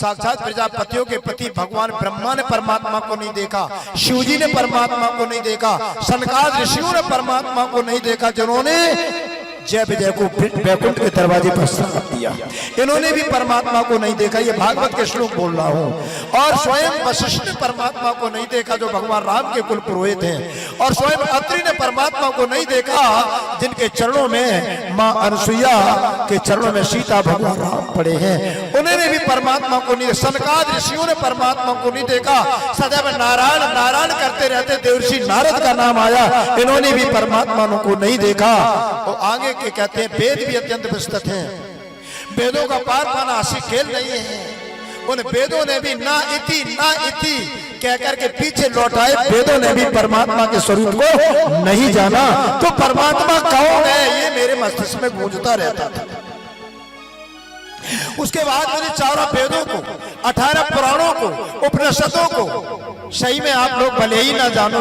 साक्षात प्रजापतियों के पति भगवान ब्रह्मा ने परमात्मा को नहीं देखा, शिव जी ने परमात्मा को नहीं देखा, सनकादिक ऋषियों ने परमात्मा को नहीं देखा, जिन्होंने जय विजय को वैकुंठ के दरवाजे पर स्थान दिया, इन्होंने भी परमात्मा को नहीं देखा। ये भागवत के श्लोक बोल रहा हूं। और स्वयं वशिष्ठ ने परमात्मा को नहीं देखा, जो भगवान राम के कुल पुरोहित हैं। और स्वयं अत्रि ने परमात्मा को नहीं देखा, जिनके चरणों में मां अनुसुईया के चरणों में सीता भगवान राम पड़े हैं, उन्होंने भी परमात्मा को नहीं। सनकादिक ऋषियों ने परमात्मा को नहीं देखा, सदैव नारायण नारायण करते रहते, देवर्षि नारद का नाम आया, इन्होंने भी परमात्मा को नहीं देखा। तो आगे के कहते हैं वेद भी अत्यंत विस्तृत हैं, वेदों का पार पाना हंसी खेल नहीं है। उन वेदों ने भी ना इति कह करके पीछे लौटाए, वेदों ने भी परमात्मा के स्वरूप को नहीं जाना। तो परमात्मा कौन है, ये मेरे मस्तिष्क में गूंजता रहता था। उसके बाद मैंने चारों वेदों को, 18 पुराणों को, उपनिषदों को, सही में आप लोग भले ही ना जानो,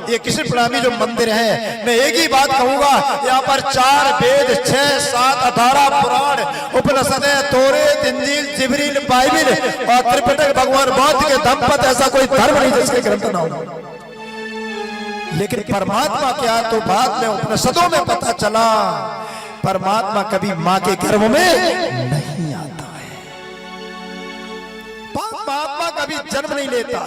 ये कृष्ण प्रणामी जो मंदिर है, मैं एक ही बात कहूंगा, यहाँ पर 4 वेद, 6, 7, 18 पुराण, उपनिषदें, तौरात, इंजील, जिब्रील, बाइबिल और त्रिपिटक भगवान बौद्ध के दंपत, ऐसा कोई धर्म नहीं जिसके ग्रंथ ना हो। लेकिन परमात्मा क्या, तो बाद में उपनिषदों में पता चला, परमात्मा कभी मां के गर्भ में नहीं आता है, परमात्मा कभी जन्म नहीं लेता।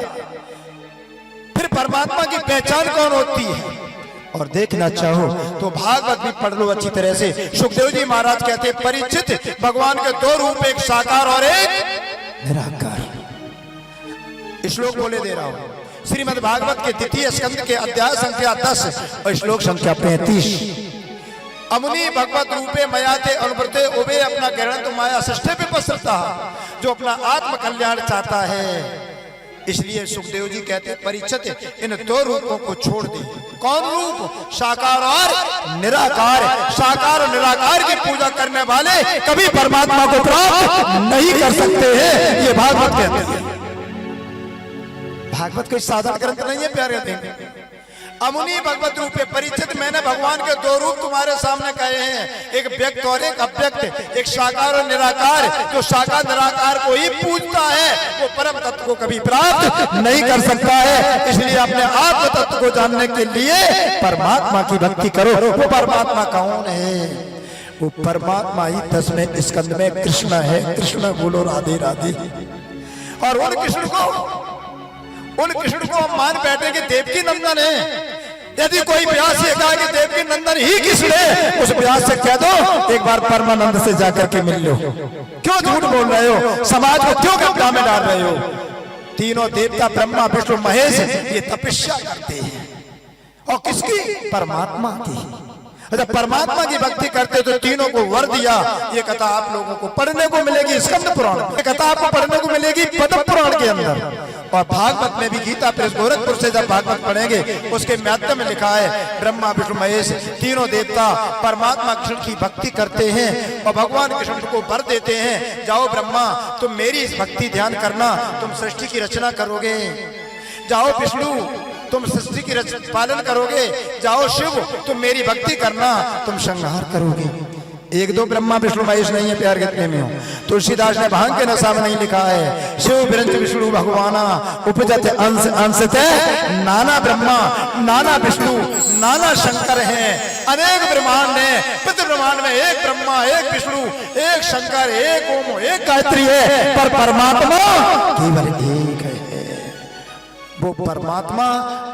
फिर परमात्मा की पहचान कौन होती है? और देखना चाहो तो भागवत भी पढ़ लो अच्छी तरह से। सुखदेव जी महाराज कहते हैं, परीक्षित भगवान के 2 रूप, एक साकार और एक निराकार। श्लोक बोले दे रहा हूं, श्रीमद् भागवत के 2य स्कंद के अध्याय संख्या 10 और श्लोक संख्या 35। अमुनि भगवत रूपे मयाते अनुव्रते उभे अपना ग्रहण तो माया सृष्टि पे पसरता, जो अपना आत्म कल्याण चाहता है। इसलिए सुखदेव जी कहते हैं, परीक्षित इन 2 रूपों को छोड़ दे। कौन रूप? साकार और निराकार। साकार और निराकार की पूजा करने वाले कभी परमात्मा को प्राप्त नहीं कर सकते हैं, ये भागवत कहते हैं। भागवत कोई साधारण ग्रंथ नहीं है प्यारे थे। अमुनि भगवत रूपे परीक्षित, मैंने भगवान के 2 रूप तुम्हारे सामने कहे हैं, एक व्यक्त और एक अव्यक्त, एक साकार और निराकार। जो साकार निराकार को ही पूजता है, वो परम तत्व को कभी प्राप्त नहीं कर सकता है। इसलिए अपने आत्म तत्व को जानने के लिए परमात्मा की भक्ति करो। वो परमात्मा कौन है? वो परमात्मा ही 10वें स्कंद में कृष्ण है। कृष्ण बोलो राधे राधे। और उन कृष्ण को हम मान बैठे कि देवकी नंदन है। यदि कोई व्यास ये कहा कि देवकी नंदन ही कृष्ण है, उस व्यास से कह दो एक बार परमानंद से जाकर के मिल लो। क्यों झूठ बोल रहे हो? समाज को क्यों गड्ढा में डाल रहे हो? तीनों देवता ब्रह्मा विष्णु महेश ये तपस्या करते हैं, और किसकी? परमात्मा की। अच्छा, परमात्मा की भक्ति करते तो तीनों को वर दिया। ये कथा आप लोगों को पढ़ने को मिलेगी स्कंद पुराण, ये कथा आपको पढ़ने को मिलेगी पद्म पुराण के अंदर। और भागवत में भी गीता प्रेस गोरखपुर से जब भागवत पढ़ेंगे, उसके माध्यम में लिखा है, ब्रह्मा विष्णु महेश तीनों देवता परमात्मा कृष्ण की भक्ति करते हैं और भगवान कृष्ण को वर देते हैं, जाओ ब्रह्मा तुम मेरी इस भक्ति ध्यान करना, तुम सृष्टि की रचना करोगे। जाओ विष्णु तुम सृष्टि की पालन करोगे। जाओ शिव तुम मेरी भक्ति करना, तुम संहार करोगे। 1-2 ब्रह्मा विष्णु महेश नहीं है प्यार कितने में हो। तुलसीदास ने भांग के नशा में नहीं लिखा है, शिव बिरंज विष्णु भगवाना उपजत अंश अंशते नाना ब्रह्मा नाना विष्णु नाना शंकर हैं। अनेक ब्रह्मांड है, प्रति ब्रह्मांड में एक ब्रह्मा एक विष्णु एक शंकर एक ओम एक गायत्री है, पर परमात्मा केवल एक है। वो परमात्मा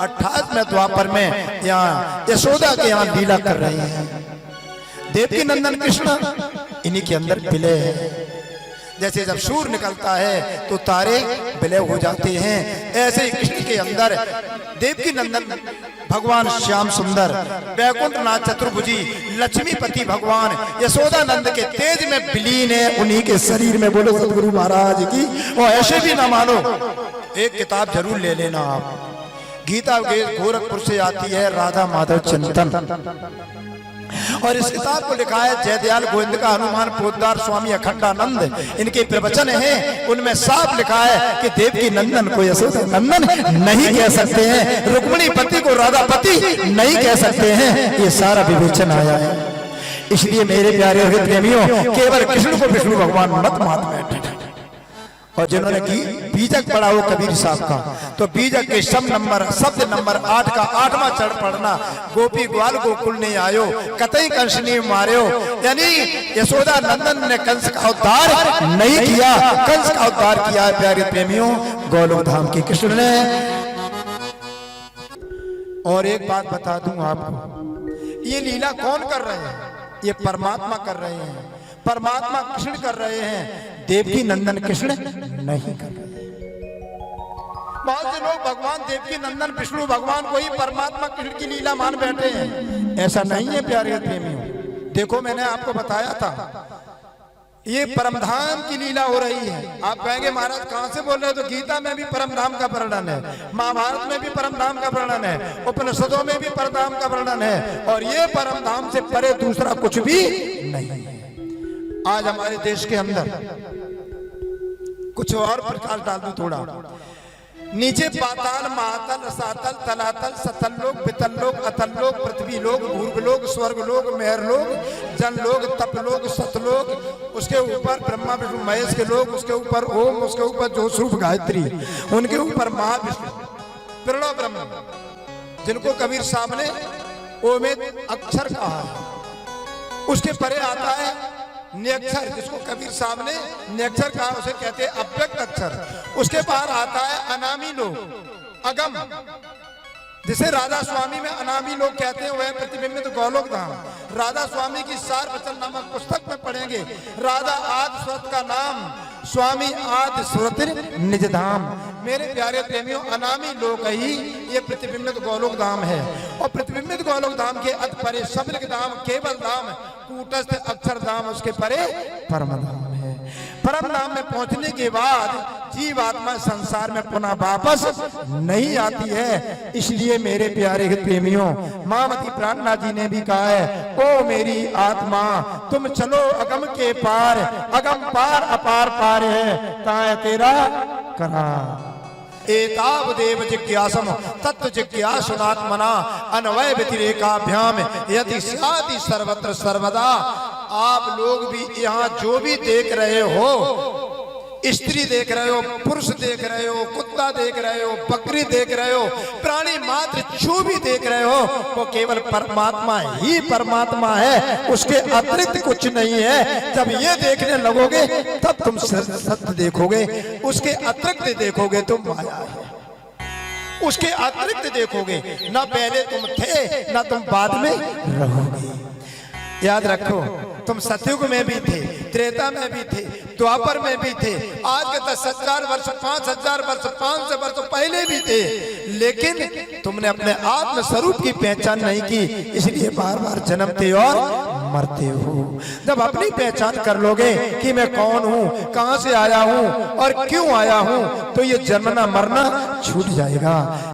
28वें द्वापर में यहाँ यशोदा के यहाँ लीला कर रहे हैं। देवकी नंदन कृष्ण इन्हीं के अंदर विलय है। जैसे जब सूर्य निकलता है तो तारे विलय हो जाते हैं, ऐसे ही कृष्ण के अंदर देवकी नंदन भगवान श्याम सुंदर वैकुंठ नाथ चतुर्भुजी लक्ष्मीपति भगवान यशोदा नंद के तेज में विलीन है, उन्हीं के शरीर में। बोलो सदगुरु महाराज की। और ऐसे भी ना मानो, एक किताब जरूर ले लेना आप, गीता गोरखपुर से आती है, राधा माधव चिंतन। और इस किताब को लिखा है जयदयाल गोविंद का हनुमान पोद्दार स्वामी अखंडानंद, इनके प्रवचन हैं, उनमें साफ लिखा है कि देवकी नंदन को यशोदा नंदन नहीं कह सकते हैं, रुक्मिणी पति को राधा पति नहीं कह सकते हैं। ये सारा विवेचन आया है। इसलिए मेरे प्यारे प्रेमियों, केवल कृष्ण को विष्णु भगवान मत मात बैठे। और जिन्होंने की बीजक पढ़ा हो कबीर साहब का, तो बीजक के शब्द नंबर 8 का 8वां चरण पढ़ना, गोपी ग्वाल गोकुल ने आयो कतई कंस ने मार्यो। यानी यशोदा नंदन ने कंस का उद्धार नहीं किया, कंस का उद्धार किया है प्यारे प्रेमियों गोलोक धाम के कृष्ण ने। और एक बात बता दूं आपको, ये लीला कौन कर रहे हैं? ये परमात्मा कर रहे हैं, परमात्मा कृष्ण कर रहे हैं, देवकी नंदन कृष्ण नहीं कर रहे हैं। बहुत से लोग भगवान देवकी नंदन विष्णु भगवान को ही परमात्मा कृष्ण की लीला मान बैठे हैं। ऐसा नहीं है प्यारे प्रेमियों। देखो मैंने आपको बताया था ये परमधाम की लीला हो रही है। आप कहेंगे महाराज कहां से बोल रहे हो? तो गीता में भी परमधाम का वर्णन है, महाभारत में भी परमधाम का वर्णन है, उपनिषदों में भी परमधाम का वर्णन है, और ये परमधाम से परे दूसरा कुछ भी नहीं है। आज हमारे देश के अंदर कुछ और प्रकाश डाल दूं थोड़ा, नीचे पाताल महातल रसातल तलातल सतल लोक पितल लोक अतल लोक पृथ्वी लोक भूर्ग लोक स्वर्ग लोक मेहर लोक जन लोक तप लोक सतलोक, उसके ऊपर ब्रह्मा विष्णु महेश के लोक, उसके ऊपर ओम, उसके ऊपर जोशरूप गायत्री, उनके ऊपर महाविष्णु प्रणव ब्रह्म, जिनको कबीर साहब ने ओमेद अक्षर कहा है। उसके परे आता है नियक्षर, जिसको कबीर साहब ने नियक्षर कहा, उसे कहते हैं अव्यक्त अक्षर। उसके बाहर आता है अनामी लोग, अगम, जिसे राधा स्वामी में अनामी लोग कहते हैं, वह प्रतिबिंबित गोलोक धाम। राधा स्वामी की सार वचन नामक पुस्तक में पढ़ेंगे, राधा आदि सुरत का नाम, स्वामी आदि सुरत निज धाम। मेरे प्यारे प्रेमियों, अनामी लोक ही ये प्रतिबिंबित गोलोक धाम है। और प्रतिबिंबित गोलोक धाम के अत परे शब्द धाम, केवल धाम, कूटस्थ अक्षर धाम, उसके परे परम धाम है। परम धाम में पहुंचने के बाद जीव आत्मा संसार में पुनः वापस नहीं आती है। इसलिए मेरे प्यारे प्रेमियों, मामती प्राणनाथ जी ने भी कहा है, ओ मेरी आत्मा तुम चलो अगम के पार, अगम पार अपार पार है, ताए तेरा करा। एताव देव जिज्ञासम तत्व जिज्ञासुनात्मना अन्वय व्यतिरेकाभ्याम यदि स्यादि सर्वत्र सर्वदा। आप लोग भी यहाँ जो भी देख रहे हो, स्त्री देख रहे हो, पुरुष देख रहे हो, कुत्ता देख रहे हो, बकरी देख रहे हो, प्राणी मात्र जो भी देख रहे हो, वो केवल परमात्मा ही परमात्मा है, उसके अतिरिक्त कुछ नहीं है। जब ये देखने लगोगे तब तुम सत्य देखोगे, उसके अतिरिक्त देखोगे तुम माया है, उसके अतिरिक्त देखोगे, ना पहले तुम थे ना तुम बाद में रहोगे। याद रखो, तुम सतयुग में भी थे, त्रेता में भी थे, द्वापर में भी थे, आज के 10,000 वर्ष 5,000 वर्ष 500 वर्ष पहले भी थे, लेकिन तुमने अपने आत्म स्वरूप की पहचान नहीं की, इसलिए बार बार जन्मते और मरते हो। जब अपनी पहचान कर लोगे कि मैं कौन हूँ, कहाँ से आया हूँ और क्यों आया हूँ, तो ये जन्मना मरना छूट जाएगा।